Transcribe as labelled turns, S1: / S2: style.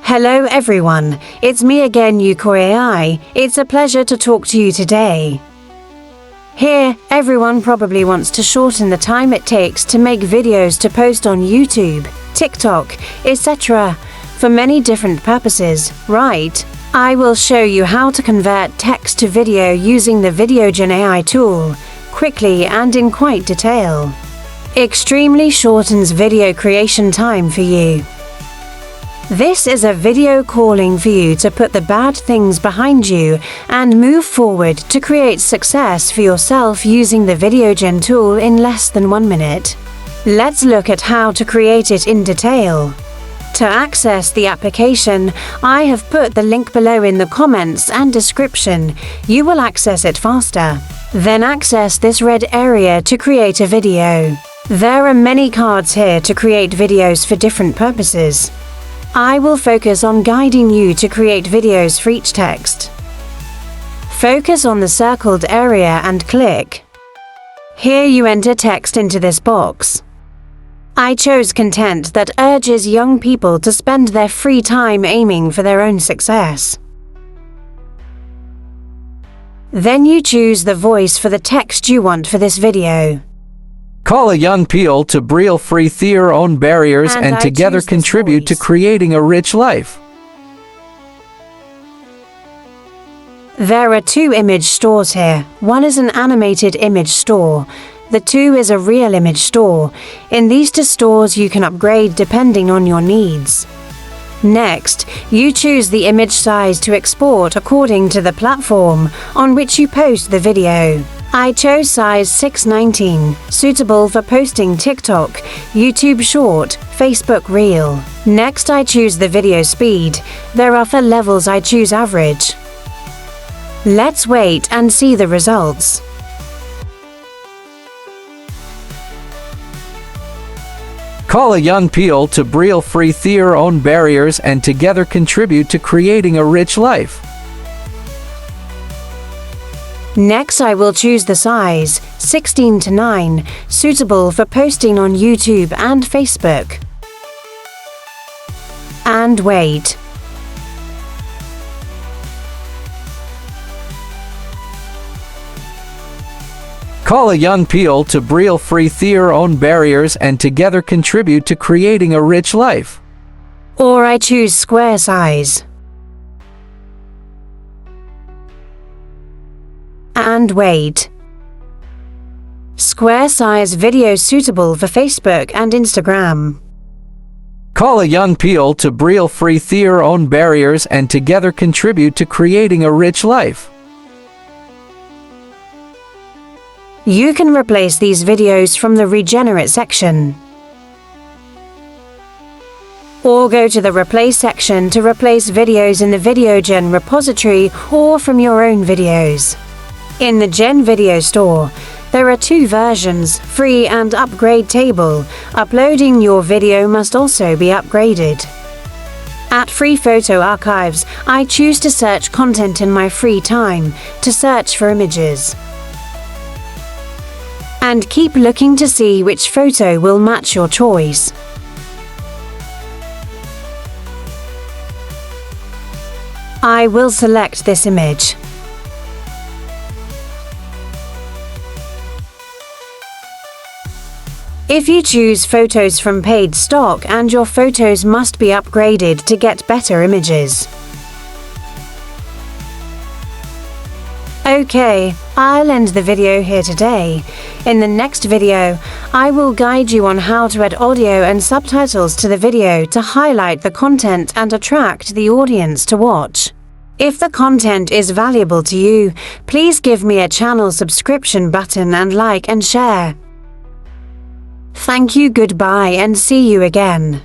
S1: Hello everyone, it's me again, Yuko AI. It's a pleasure to talk to you today. Here, everyone probably wants to shorten the time it takes to make videos to post on YouTube, TikTok, etc. for many different purposes, right? I will show you how to convert text to video using the Videogen AI tool, quickly and in quite detail. Extremely shortens video creation time for you. This is a video calling for you to put the bad things behind you and move forward to create success for yourself using the Videogen tool in less than 1 minute. Let's look at how to create it in detail. To access the application, I have put the link below in the comments and description. You will access it faster. Then access this red area to create a video. There are many cards here to create videos for different purposes. I will focus on guiding you to create videos for each text. Focus on the circled area and click. Here you enter text into this box. I chose content that urges young people to spend their free time aiming for their own success. Then you choose the voice for the text you want for this video.
S2: Call a young people to break free their own barriers and together contribute to creating a rich life.
S1: There are 2 image stores here. One is an animated image store. The 2 is a real image store. In these 2 stores you can upgrade depending on your needs. Next, you choose the image size to export according to the platform on which you post the video. I chose size 619, suitable for posting TikTok, YouTube Short, Facebook Reel. Next I choose the video speed. There are 4 levels. I choose average. Let's wait and see the results.
S2: Call a young people to break free their own barriers and together contribute to creating a rich life.
S1: Next I will choose the size 16:9, suitable for posting on YouTube and Facebook. And wait.
S2: Call a young people to break free their own barriers and together contribute to creating a rich life.
S1: Or I choose square size. And wait. Square size video suitable for Facebook and Instagram.
S2: Call a young people to break free their own barriers and together contribute to creating a rich life.
S1: You can replace these videos from the regenerate section. Or go to the replace section to replace videos in the Videogen repository or from your own videos. In the Gen Video Store, there are 2 versions, free and upgrade table. Uploading your video must also be upgraded. At Free Photo Archives, I choose to search content in my free time, to search for images. And keep looking to see which photo will match your choice. I will select this image. If you choose photos from paid stock, and your photos must be upgraded to get better images. Okay, I'll end the video here today. In the next video, I will guide you on how to add audio and subtitles to the video to highlight the content and attract the audience to watch. If the content is valuable to you, please give me a channel subscription button and like and share. Thank you, goodbye, and see you again.